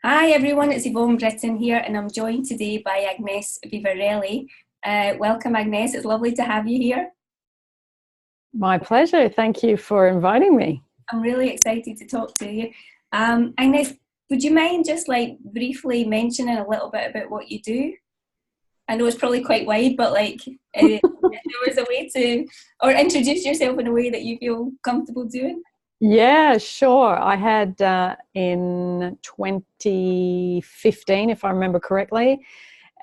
Hi everyone, it's Yvonne Britton here and I'm joined today by Agnes Vivarelli. Welcome Agnes, it's lovely to have you here. My pleasure. Thank you for inviting me. I'm really excited to talk to you. Agnes, would you mind just briefly mentioning a little bit about what you do? I know it's probably quite wide, but if there was a way to, or introduce yourself in a way that you feel comfortable doing. Yeah, sure. I had in 2015, if I remember correctly,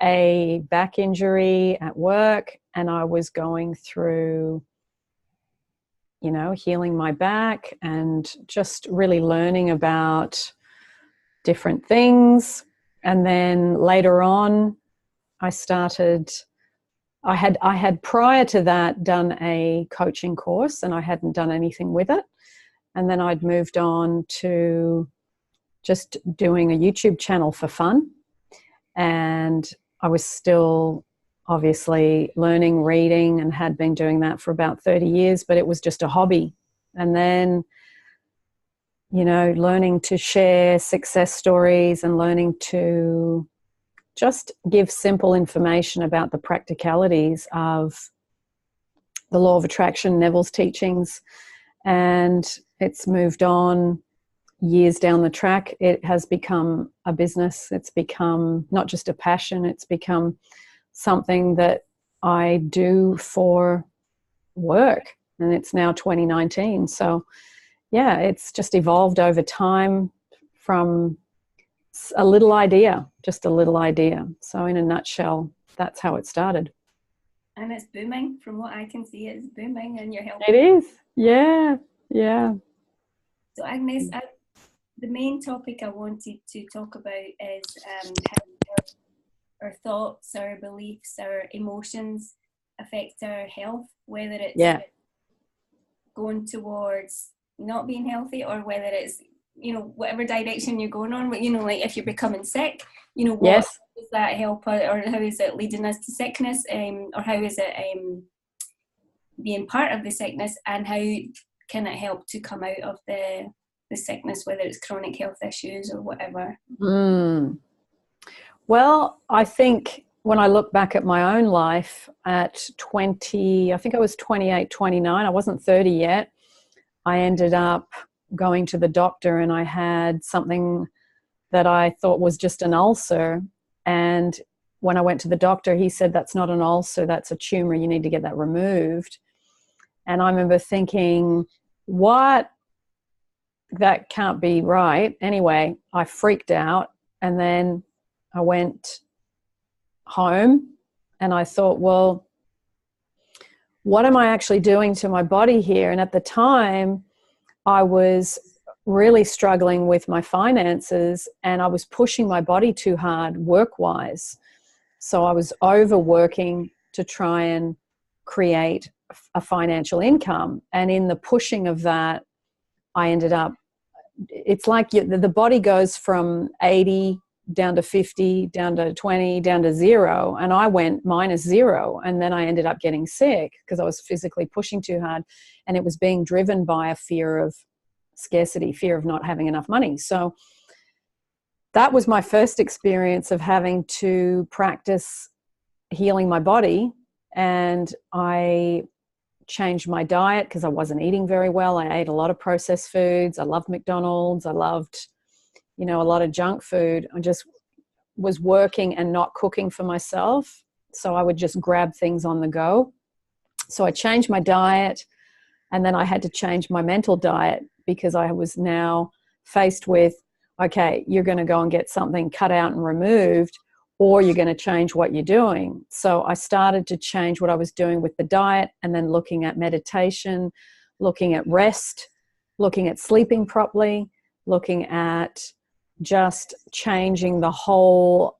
a back injury at work, and I was going through, healing my back and just really learning about different things. And then later on, I started. I had prior to that done a coaching course, and I hadn't done anything with it. And then I'd moved on to just doing a YouTube channel for fun. And I was still obviously learning, reading, and had been doing that for about 30 years, but it was just a hobby. And then, learning to share success stories and learning to just give simple information about the practicalities of the law of attraction, Neville's teachings. And it's moved on years down the track. It has become a business. It's become not just a passion, it's become something that I do for work. And it's now 2019. So, yeah, it's just evolved over time from a little idea, just a little idea. So, in a nutshell, that's how it started. And it's booming. From what I can see, it's booming and you're It helping. is. Yeah. Yeah. So Agnes, the main topic I wanted to talk about is how our thoughts, our beliefs, our emotions affect our health, whether it's Yeah. going towards not being healthy or whether it's, whatever direction you're going on, but, if you're becoming sick, what Yes. does that help or how is it leading us to sickness, or how is it being part of the sickness, and how can it help to come out of the sickness, whether it's chronic health issues or whatever? Mm. Well, I think when I look back at my own life at 20, I think I was 28, 29, I wasn't 30 yet. I ended up going to the doctor and I had something that I thought was just an ulcer. And when I went to the doctor, he said, that's not an ulcer, that's a tumor. You need to get that removed. And I remember thinking, what? That can't be right. Anyway, I freaked out and then I went home and I thought, well, what am I actually doing to my body here? And at the time, I was really struggling with my finances and I was pushing my body too hard work-wise. So I was overworking to try and create a financial income. And in the pushing of that, I ended up, it's like the body goes from 80 down to 50, down to 20, down to 0. And I went -0. And then I ended up getting sick because I was physically pushing too hard. And it was being driven by a fear of scarcity, fear of not having enough money. So that was my first experience of having to practice healing my body. And I changed my diet because I wasn't eating very well. I ate a lot of processed foods. I loved McDonald's. I loved, a lot of junk food. I just was working and not cooking for myself. So I would just grab things on the go. So I changed my diet, and then I had to change my mental diet because I was now faced with, okay, you're going to go and get something cut out and removed, or you're going to change what you're doing. So I started to change what I was doing with the diet, and then looking at meditation, looking at rest, looking at sleeping properly, looking at just changing the whole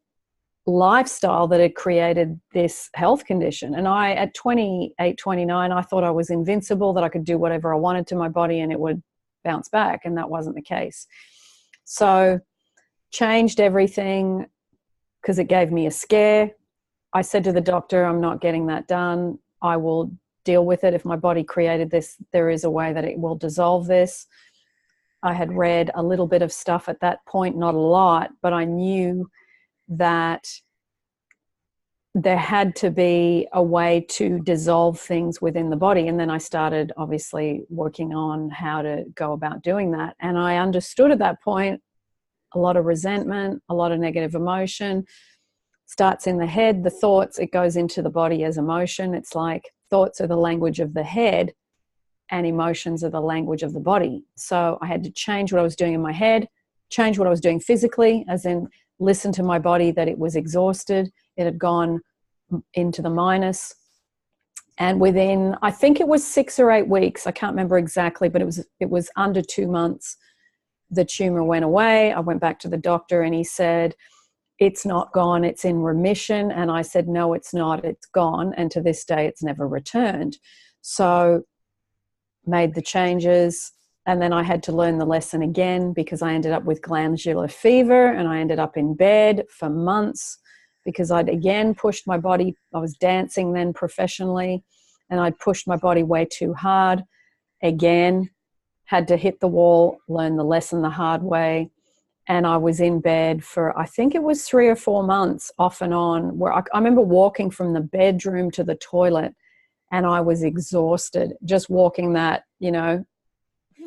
lifestyle that had created this health condition. And I, at 28, 29, I thought I was invincible, that I could do whatever I wanted to my body and it would bounce back. And that wasn't the case. So changed everything because it gave me a scare. I said to the doctor, I'm not getting that done. I will deal with it. If my body created this, there is a way that it will dissolve this. I had read a little bit of stuff at that point, not a lot, but I knew that there had to be a way to dissolve things within the body. And then I started obviously working on how to go about doing that. And I understood at that point a lot of resentment, a lot of negative emotion starts in the head. The thoughts, it goes into the body as emotion. It's like thoughts are the language of the head and emotions are the language of the body. So I had to change what I was doing in my head, change what I was doing physically, as in listen to my body that it was exhausted. It had gone into the minus. And within, I think it was 6 or 8 weeks, I can't remember exactly, but it was under 2 months, the tumor went away. I went back to the doctor and he said, it's not gone, it's in remission. And I said, no, it's not, it's gone. And to this day, it's never returned. So made the changes. And then I had to learn the lesson again because I ended up with glandular fever and I ended up in bed for months because I'd again pushed my body. I was dancing then professionally and I'd pushed my body way too hard. Again, had to hit the wall, learn the lesson the hard way. And I was in bed for, I think it was 3 or 4 months off and on, where I remember walking from the bedroom to the toilet and I was exhausted. Just walking that,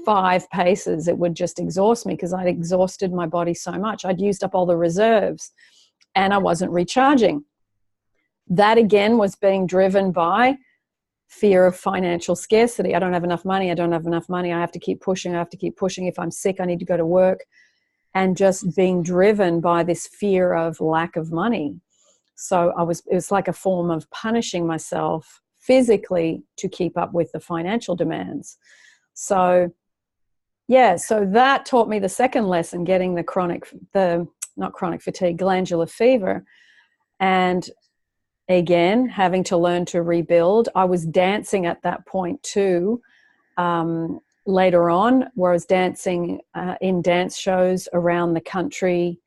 5 paces, it would just exhaust me because I'd exhausted my body so much. I'd used up all the reserves and I wasn't recharging. That again was being driven by fear of financial scarcity. I don't have enough money. I don't have enough money. I have to keep pushing. I have to keep pushing. If I'm sick, I need to go to work. And just being driven by this fear of lack of money. So it was like a form of punishing myself physically to keep up with the financial demands. So that taught me the second lesson, getting not chronic fatigue, glandular fever. And again, having to learn to rebuild. I was dancing at that point too. Later on, where I was dancing in dance shows around the country,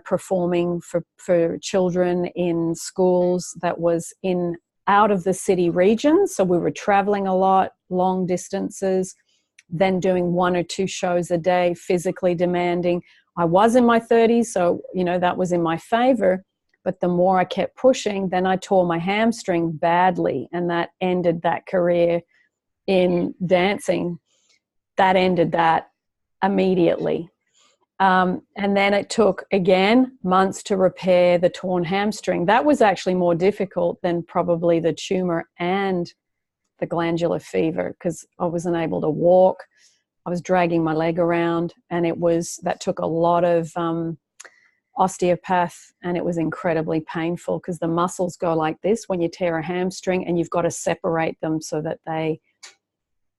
performing for children in schools that was in out of the city regions. So we were traveling a lot, long distances, then doing 1 or 2 shows a day, physically demanding. I was in my 30s, so, that was in my favor. But the more I kept pushing, then I tore my hamstring badly, and that ended that career in dancing. That ended that immediately. And then it took, again, months to repair the torn hamstring. That was actually more difficult than probably the tumor and the glandular fever because I wasn't able to walk. I was dragging my leg around, and that took a lot of osteopath, and it was incredibly painful because the muscles go like this when you tear a hamstring, and you've got to separate them so that they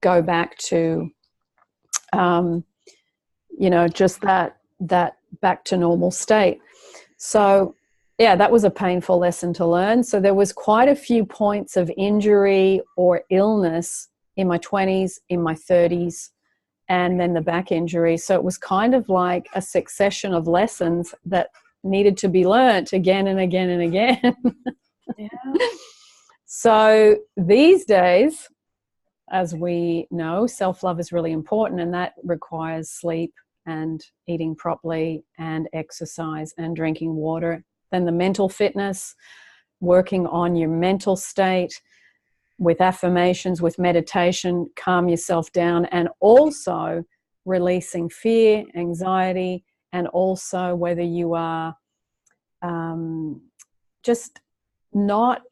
go back to just that back to normal state. So that was a painful lesson to learn. So there was quite a few points of injury or illness in my 20s, in my 30s, and then the back injury. So it was kind of like a succession of lessons that needed to be learnt again and again and again. Yeah. So these days, as we know, self-love is really important, and that requires sleep and eating properly and exercise and drinking water. Then the mental fitness, working on your mental state with affirmations, with meditation, calm yourself down, and also releasing fear, anxiety, and also whether you are just not,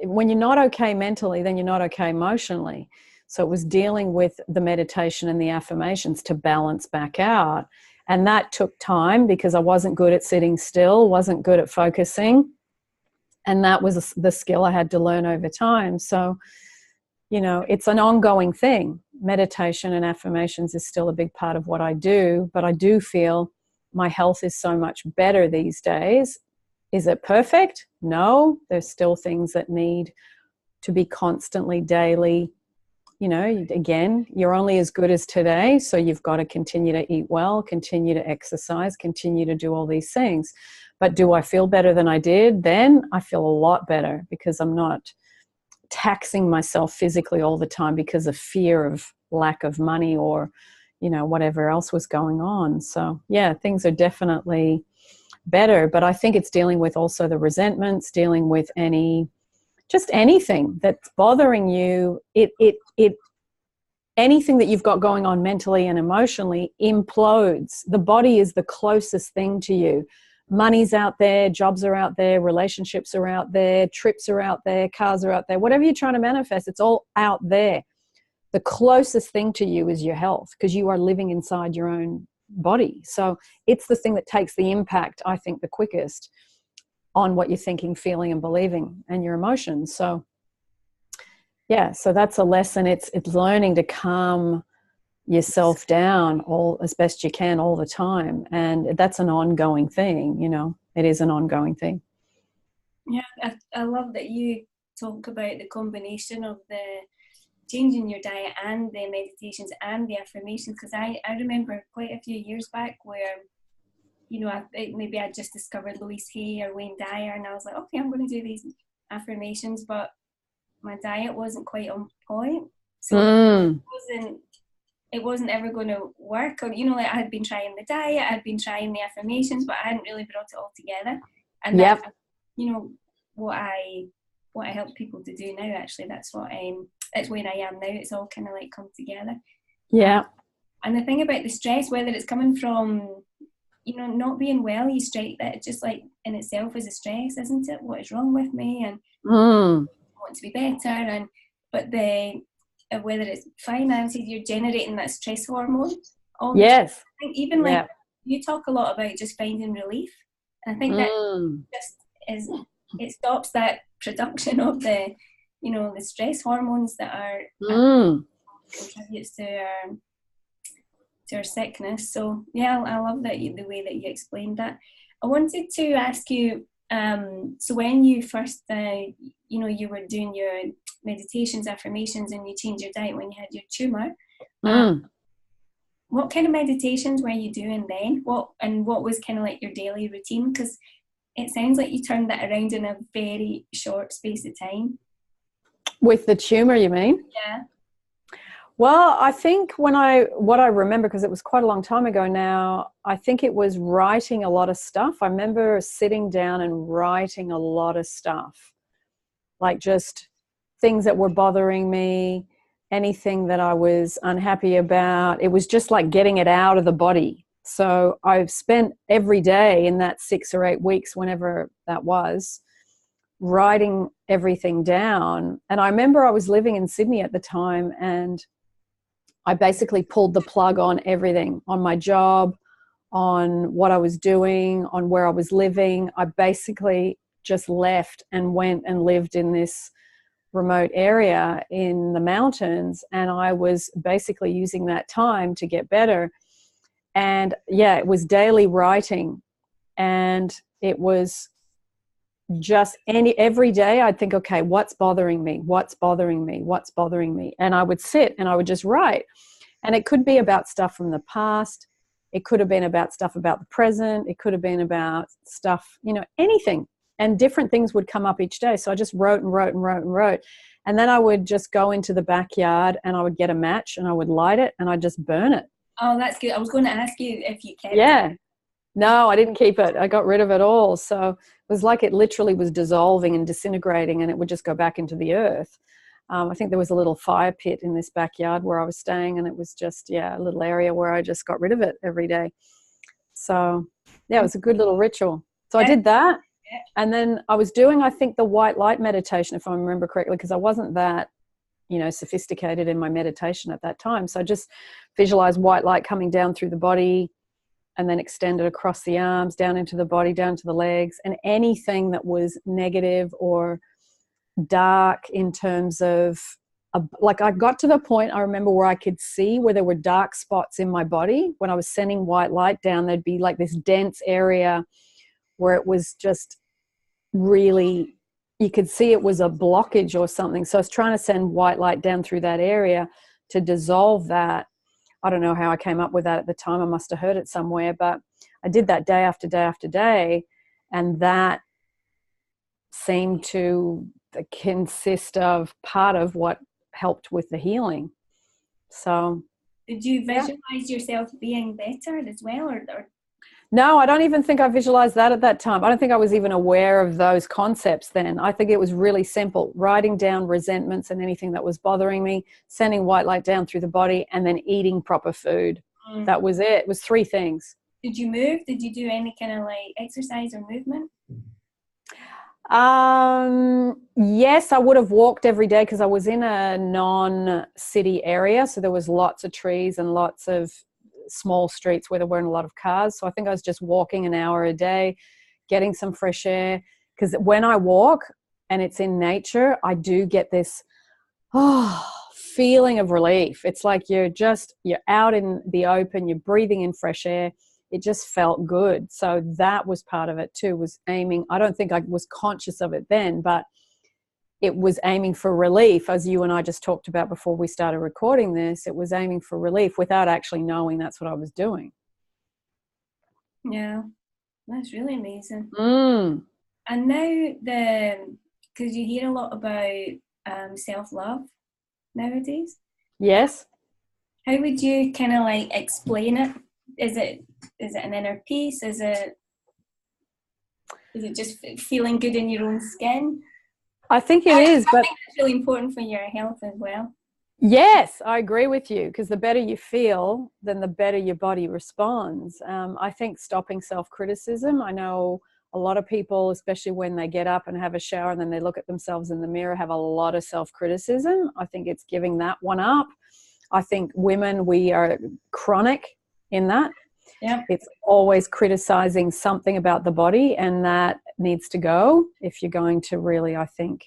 when you're not okay mentally, then you're not okay emotionally. So it was dealing with the meditation and the affirmations to balance back out. And that took time because I wasn't good at sitting still, wasn't good at focusing. And that was the skill I had to learn over time. So, it's an ongoing thing. Meditation and affirmations is still a big part of what I do, but I do feel my health is so much better these days. Is it perfect? No, there's still things that need to be constantly, daily. Again, you're only as good as today, so you've got to continue to eat well, continue to exercise, continue to do all these things. But do I feel better than I did then? I feel a lot better because I'm not taxing myself physically all the time because of fear of lack of money or, you know, whatever else was going on. So yeah, things are definitely better, but I think it's dealing with also the resentments, dealing with just anything that's bothering you. Anything that you've got going on mentally and emotionally implodes. The body is the closest thing to you. Money's out there, jobs are out there, relationships are out there, trips are out there, cars are out there. Whatever you're trying to manifest, it's all out there. The closest thing to you is your health, because you are living inside your own body. So it's the thing that takes the impact, I think, the quickest on what you're thinking, feeling, and believing, and your emotions. So yeah, so that's a lesson. It's learning to calm yourself down as best you can all the time, and that's an ongoing thing. You know, it is an ongoing thing. Yeah, I love that you talk about the combination of the changing your diet and the meditations and the affirmations, because I remember quite a few years back where, you know, maybe I just discovered Louise Hay or Wayne Dyer, and I was like, okay, I'm going to do these affirmations, but my diet wasn't quite on point, so it wasn't ever going to work. Or, you know, like I had been trying the diet, I had been trying the affirmations, but I hadn't really brought it all together. And yep. That, you know, what I help people to do now, actually, that's where I am now. It's all kind of like come together. Yeah. And the thing about the stress, whether it's coming from, you know, not being well, you strike that just like in itself is a stress, isn't it? What is wrong with me? And want to be better, but whether it's finances, you're generating that stress hormone. Yes. I think even like you talk a lot about just finding relief, and I think that just it stops that production of the, you know, the stress hormones that are contributes to our sickness. So yeah, I love that the way that you explained that. I wanted to ask you, so when you first, you know, you were doing your meditations, affirmations, and you changed your diet when you had your tumor, what kind of meditations were you doing then? What was kind of like your daily routine? Because it sounds like you turned that around in a very short space of time. With the tumor, you mean? Yeah. Well, I think what I remember, because it was quite a long time ago now, I think it was writing a lot of stuff. I remember sitting down and writing a lot of stuff, like just things that were bothering me, anything that I was unhappy about. It was just like getting it out of the body. So I've spent every day in that 6 or 8 weeks, whenever that was, writing everything down. And I remember I was living in Sydney at the time, and I basically pulled the plug on everything, on my job, on what I was doing, on where I was living. I basically just left and went and lived in this remote area in the mountains, and I was basically using that time to get better. And yeah, it was daily writing, and it was just every day I'd think, okay, what's bothering me? What's bothering me? What's bothering me? And I would sit and I would just write. And it could be about stuff from the past. It could have been about stuff about the present. It could have been about stuff, you know, anything. And different things would come up each day. So I just wrote and wrote and wrote and wrote. And then I would just go into the backyard and I would get a match and I would light it and I'd just burn it. Oh, that's good. I was going to ask you if you kept it. No, I didn't keep it. I got rid of it all. So it was like it literally was dissolving and disintegrating, and it would just go back into the earth. I think there was a little fire pit in this backyard where I was staying, and it was just, a little area where I just got rid of it every day. So, yeah, it was a good little ritual. So I did that. And then I was doing, I think, the white light meditation, if I remember correctly, because I wasn't that, you know, sophisticated in my meditation at that time. So I just visualized white light coming down through the body and then extended across the arms, down into the body, down to the legs, and anything that was negative or dark in terms of, like I got to the point, I remember, where I could see where there were dark spots in my body. When I was sending white light down, there'd be like this dense area where it was just really, you could see it was a blockage or something. So I was trying to send white light down through that area to dissolve that. I don't know how I came up with that at the time. I must have heard it somewhere, but I did that day after day after day. And that seemed to consist of part of what helped with the healing. So did you visualize yourself being better as well, or no, I don't even think I visualized that at that time. I don't think I was even aware of those concepts then. I think it was really simple, writing down resentments and anything that was bothering me, sending white light down through the body, and then eating proper food. That was it. It was 3 things. Did you move? Did you do any kind of like exercise or movement? Yes, I would have walked every day because I was in a non-city area. So there was lots of trees and lots of small streets where there weren't a lot of cars. So I think I was just walking an hour a day, getting some fresh air. Because when I walk and it's in nature, I do get this feeling of relief. It's like you're out in the open, you're breathing in fresh air. It just felt good. So that was part of it too, was aiming. I don't think I was conscious of it then, but it was aiming for relief, as you and I just talked about before we started recording this. It was aiming for relief without actually knowing that's what I was doing. Yeah, that's really amazing. Mm. And now, because you hear a lot about self-love nowadays. Yes. How would you kind of like explain it? Is it an inner peace? Is it just feeling good in your own skin? I think it is, but I think it's really important for your health as well. Yes, I agree with you, because the better you feel, then the better your body responds. I think stopping self-criticism. I know a lot of people, especially when they get up and have a shower and then they look at themselves in the mirror, have a lot of self-criticism. I think it's giving that one up. I think women, we are chronic in that. Yeah. It's always criticizing something about the body, and that needs to go if you're going to really, I think,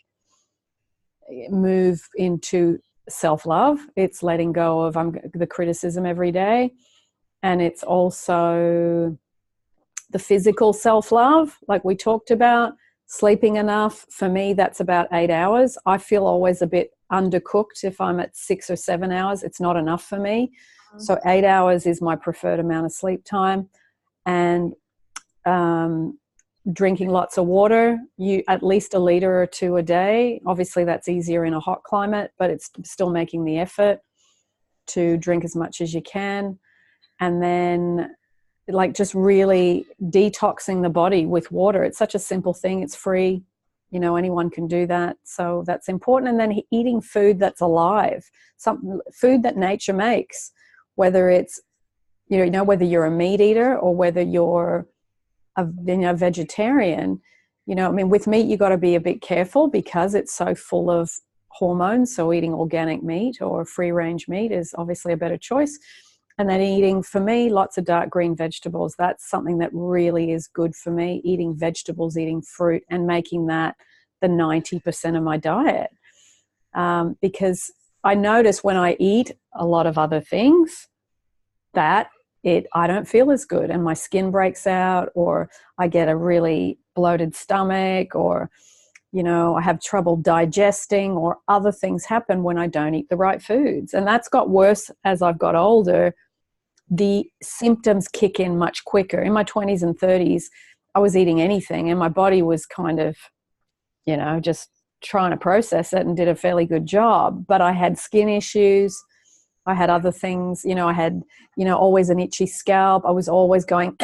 move into self-love. It's letting go of the criticism every day, and it's also the physical self-love, like we talked about. Sleeping enough, for me, that's about 8 hours. I feel always a bit undercooked if I'm at 6 or 7 hours. It's not enough for me. So 8 hours is my preferred amount of sleep time. And drinking lots of water, at least 1 liter or 2 a day. Obviously that's easier in a hot climate, but it's still making the effort to drink as much as you can. And then like just really detoxing the body with water. It's such a simple thing. It's free. Anyone can do that. So that's important. And then eating food that's alive, some food that nature makes, whether it's, whether you're a meat eater or whether you're a vegetarian. With meat, you got to be a bit careful because it's so full of hormones. So eating organic meat or free range meat is obviously a better choice. And then eating, for me, lots of dark green vegetables. That's something that really is good for me. Eating vegetables, eating fruit, and making that the 90% of my diet. Because I notice when I eat a lot of other things that I don't feel as good, and my skin breaks out, or I get a really bloated stomach, or I have trouble digesting, or other things happen when I don't eat the right foods. And that's got worse as I've got older. The symptoms kick in much quicker. In my 20s and 30s, I was eating anything and my body was kind of, just trying to process it and did a fairly good job. But I had skin issues. I had other things, I had, always an itchy scalp. I was always going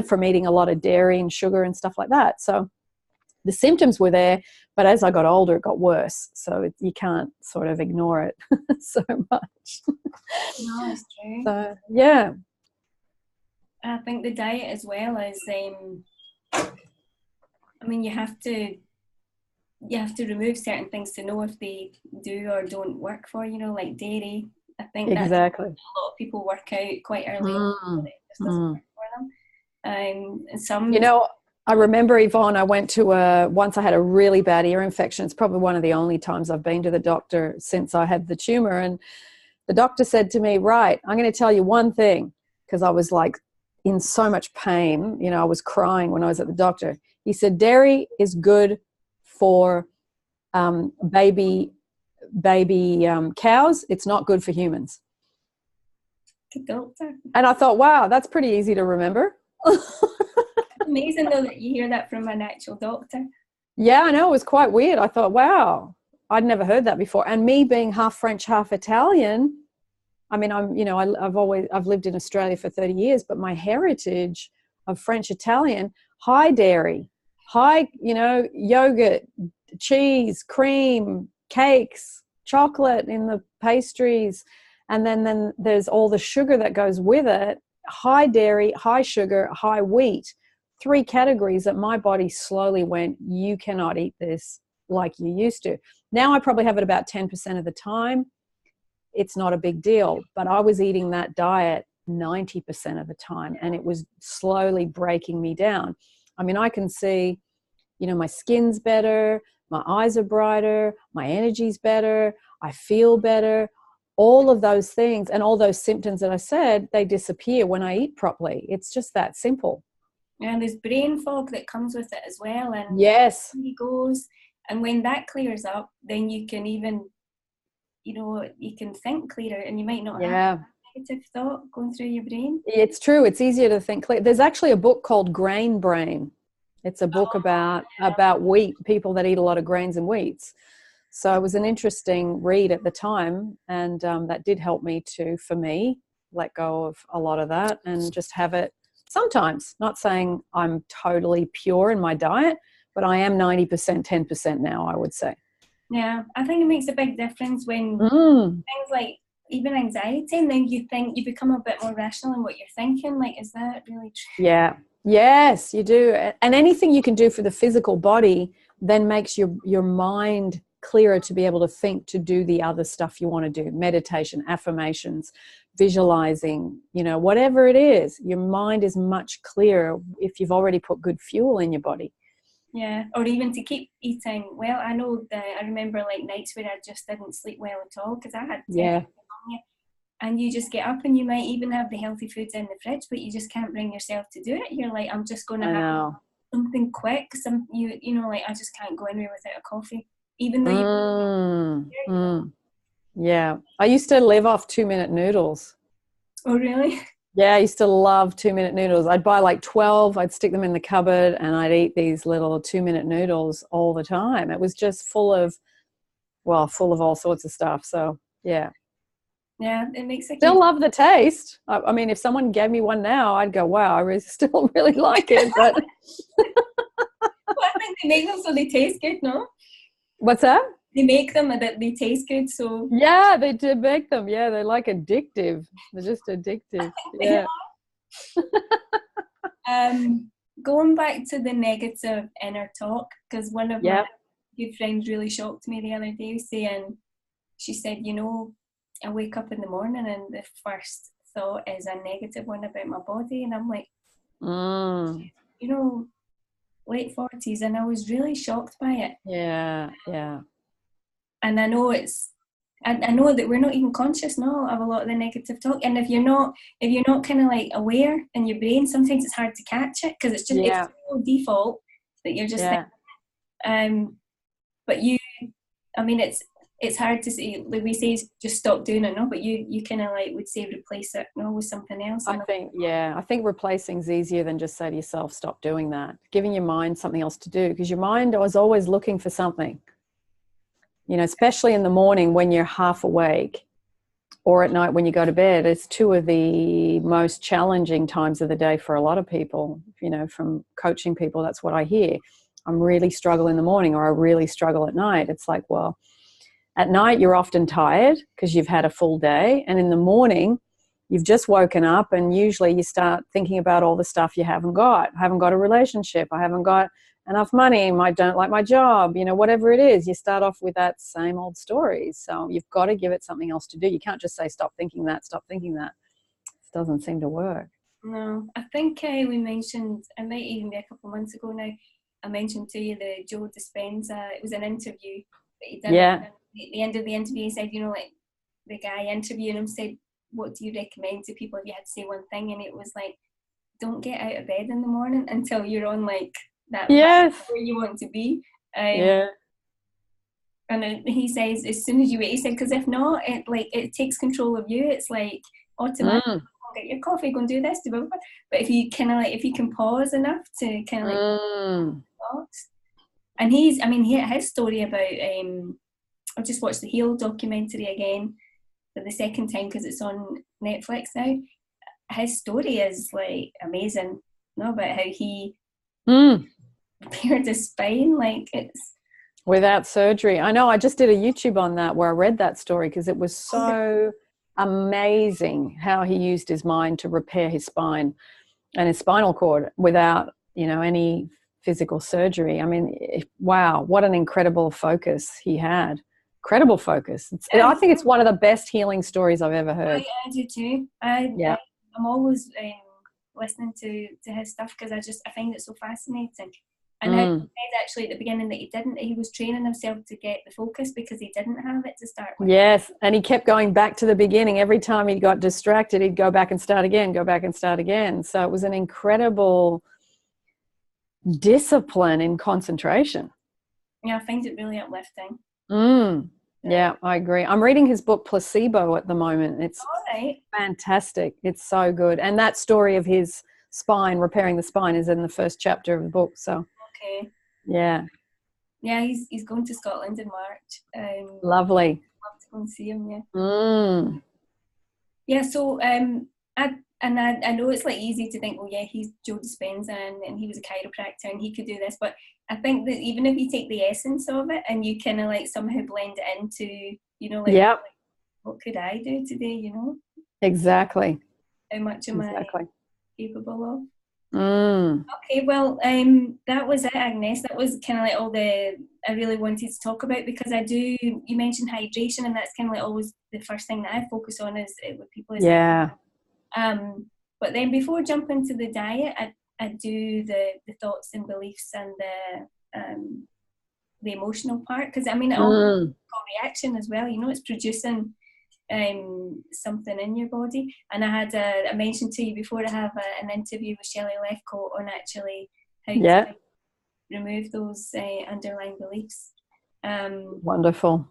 from eating a lot of dairy and sugar and stuff like that. So the symptoms were there, but as I got older, it got worse. So you can't sort of ignore it so much. No, it's true. So, yeah. I think the diet as well is, you have to remove certain things to know if they do or don't work for you, like dairy. I think exactly. A lot of people work out quite early on, it just doesn't work for them. And some, I remember, Yvonne, I went to once I had a really bad ear infection. It's probably one of the only times I've been to the doctor since I had the tumor. And the doctor said to me, right, I'm going to tell you one thing, because I was like in so much pain. I was crying when I was at the doctor. He said, dairy is good for baby cows. It's not good for humans. Good doctor. And I thought, wow, that's pretty easy to remember. Amazing though that you hear that from an actual doctor. Yeah, I know. It was quite weird. I thought, wow, I'd never heard that before. And me being half French, half Italian, I mean, I've lived in Australia for 30 years, but my heritage of French Italian, high dairy, high, yogurt, cheese, cream, cakes, chocolate in the pastries. And then there's all the sugar that goes with it, high dairy, high sugar, high wheat, 3 categories that my body slowly went, you cannot eat this like you used to. Now I probably have it about 10% of the time. It's not a big deal, but I was eating that diet 90% of the time, and it was slowly breaking me down. I mean, I can see, my skin's better, my eyes are brighter, my energy's better, I feel better. All of those things and all those symptoms that I said, they disappear when I eat properly. It's just that simple. And there's brain fog that comes with it as well. And yes, it goes. And when that clears up, then you can even, you can think clearer, and you might not have a negative thought going through your brain. It's true. It's easier to think clear. There's actually a book called Grain Brain. It's a book about wheat, people that eat a lot of grains and wheats. So it was an interesting read at the time, and that did help me for me, let go of a lot of that and just have it sometimes. Not saying I'm totally pure in my diet, but I am 90%, 10% now, I would say. Yeah, I think it makes a big difference when things like even anxiety, and then you become a bit more rational in what you're thinking. Like, is that really true? Yeah. Yes, you do. And anything you can do for the physical body then makes your mind clearer to be able to think, to do the other stuff you want to do. Meditation, affirmations, visualizing, whatever it is, your mind is much clearer if you've already put good fuel in your body. Yeah, or even to keep eating well. I know that I remember like nights where I just didn't sleep well at all because I had insomnia. And you just get up and you might even have the healthy foods in the fridge, but you just can't bring yourself to do it. You're like, I'm just going to have something quick. Like I just can't go anywhere without a coffee, even though Yeah, I used to live off 2-minute noodles. Oh, really? Yeah, I used to love 2-minute noodles. I'd buy like 12, I'd stick them in the cupboard, and I'd eat these little 2-minute noodles all the time. It was just full of all sorts of stuff. So, yeah. Yeah, it makes it. Still love the taste. I mean, if someone gave me one now, I'd go, wow, I still really like it. But well, I think they make them so they taste good, no? What's that? They make them that they taste good, so. Yeah, they do make them. Yeah, they're like addictive. They're just addictive. Yeah. Going back to the negative inner talk, because one of my good friends really shocked me the other day, saying, she said, I wake up in the morning and the first thought is a negative one about my body, and I'm like, late 40s, and I was really shocked by it. Yeah. And I know I know that we're not even conscious now of a lot of the negative talk, and if you're not kind of like aware in your brain, sometimes it's hard to catch it because it's just it's so default that you're just thinking. But it's hard to say, like we say, just stop doing it, no? But you kind of like would say replace it, no, with something else. I think replacing's easier than just say to yourself, stop doing that. Giving your mind something else to do, because your mind is always looking for something. Especially in the morning when you're half awake, or at night when you go to bed. It's 2 of the most challenging times of the day for a lot of people. From coaching people, that's what I hear. I'm really struggle in the morning, or I really struggle at night. It's like, well, at night you're often tired because you've had a full day, and in the morning you've just woken up, and usually you start thinking about all the stuff you haven't got. I haven't got a relationship, I haven't got enough money, I don't like my job, whatever it is, you start off with that same old story. So you've got to give it something else to do. You can't just say, stop thinking that. It doesn't seem to work. No, I think we mentioned, it might even be a couple of months ago now, I mentioned to you the Joe Dispenza. It was an interview that he did. Yeah. At the end of the interview, he said, like the guy interviewing him said, what do you recommend to people if you had to say one thing? And it was like, don't get out of bed in the morning until you're on like that path where you want to be. And he says, as soon as you wait, he said, because if not, it takes control of you. It's like automatically, go get your coffee, go and do this, blah, blah, blah. But if you if you can pause enough to kind of thoughts. And his story about I just watched the Heal documentary again, for the second time because it's on Netflix now. His story is like amazing. You know, about how he repaired his spine, like it's without surgery. I know. I just did a YouTube on that where I read that story because it was so amazing how he used his mind to repair his spine and his spinal cord without, any physical surgery. I mean, wow, what an incredible focus he had. Incredible focus. I think it's one of the best healing stories I've ever heard. I do too. I'm always listening to his stuff because I find it so fascinating. And he said actually at the beginning that he was training himself to get the focus because he didn't have it to start with. Yes, and he kept going back to the beginning. Every time he got distracted, he'd go back and start again, go back and start again. So it was an incredible discipline in concentration. Yeah, I find it really uplifting. Yeah, I agree. I'm reading his book Placebo at the moment. It's fantastic. It's so good. And that story of his spine, repairing the spine, is in the first chapter of the book. So yeah, he's going to Scotland in March. Lovely. I'd love to go and see him. So I know it's like easy to think, he's Joe Dispenza and he was a chiropractor and he could do this, but I think that even if you take the essence of it and you kind of like somehow blend it into, like, what could I do today, Exactly. How much am I capable of? Mm. Okay, well, that was it, Agnes. That was kind of like all I really wanted to talk about, because you mentioned hydration, and that's kind of like always the first thing that I focus on is with people. But then before jumping to the diet, I do the thoughts and beliefs and the emotional part, because I mean it all got reaction as well. It's producing something in your body. And I mentioned to you before, I have an interview with Shelley Lefcoat on actually how to remove those underlying beliefs. Wonderful.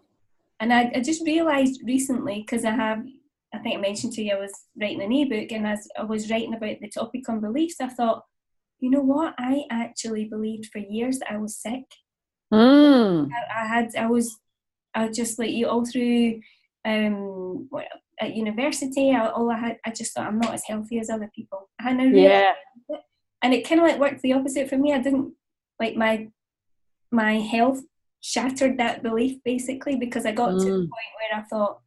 And I just realised recently, because I think I mentioned to you I was writing an ebook, and as I was writing about the topic on beliefs, I thought, you know what, I actually believed for years that I was sick. I was just like you all through at university. I just thought I'm not as healthy as other people. And I realized it, and it kind of like worked the opposite for me. I didn't like my health shattered that belief basically, because I got to the point where I thought,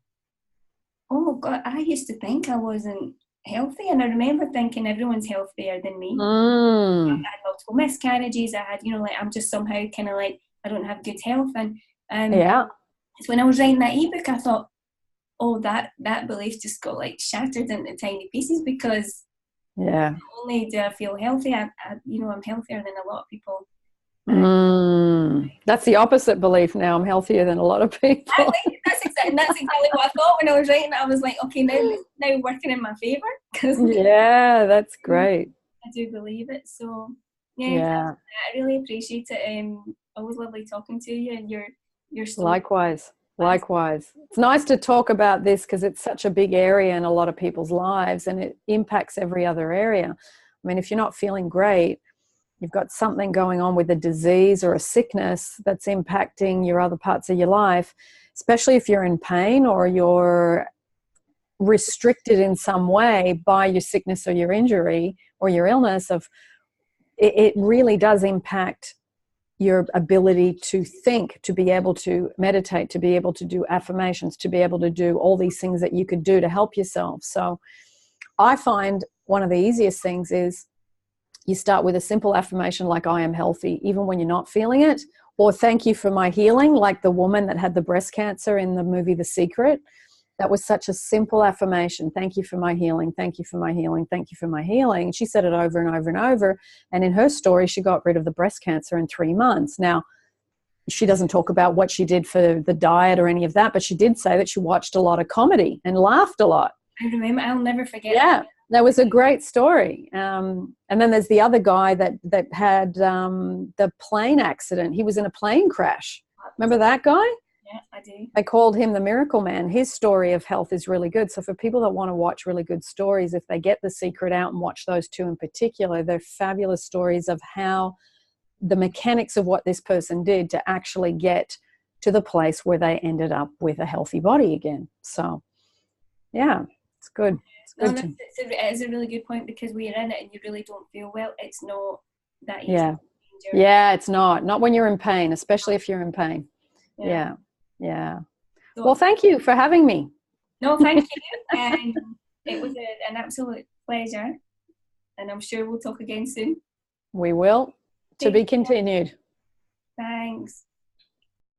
oh God, I used to think I wasn't healthy, and I remember thinking everyone's healthier than me. I had multiple miscarriages. I had, I'm just somehow kind of like I don't have good health, and so when I was writing that ebook, I thought, oh, that belief just got like shattered into tiny pieces, because not only do I feel healthy, I'm healthier than a lot of people. That's the opposite belief now. I'm healthier than a lot of people. That's exactly what I thought when I was writing it. I was like, okay, now working in my favour. That's great. I do believe it. So I really appreciate it. Always lovely talking to you, and your story. Likewise. It's nice to talk about this because it's such a big area in a lot of people's lives, and it impacts every other area. I mean, if you're not feeling great, you've got something going on with a disease or a sickness that's impacting your other parts of your life, especially if you're in pain or you're restricted in some way by your sickness or your injury or your illness. It really does impact your ability to think, to be able to meditate, to be able to do affirmations, to be able to do all these things that you could do to help yourself. So I find one of the easiest things is you start with a simple affirmation like I am healthy, even when you're not feeling it, or thank you for my healing, like the woman that had the breast cancer in the movie The Secret. That was such a simple affirmation. Thank you for my healing. Thank you for my healing. Thank you for my healing. She said it over and over and over. And in her story, she got rid of the breast cancer in 3 months. Now, she doesn't talk about what she did for the diet or any of that, but she did say that she watched a lot of comedy and laughed a lot. I remember. I'll never forget that. That was a great story. And then there's the other guy that had the plane accident. He was in a plane crash. Remember that guy? Yeah, I do. They called him the Miracle Man. His story of health is really good. So for people that want to watch really good stories, if they get The Secret out and watch those two in particular, they're fabulous stories of how the mechanics of what this person did to actually get to the place where they ended up with a healthy body again. So Yeah, it's good. It's No, good to, it is a really good point, because when you're in it and you really don't feel well, it's not that easy yeah. to change Yeah, it's not when you're in pain, especially if you're in pain. yeah. Yeah. Yeah. Well, So, thank you for having me. no, thank you. It was an absolute pleasure, and I'm sure we'll talk again soon. We will. To Take be care. continued. Thanks.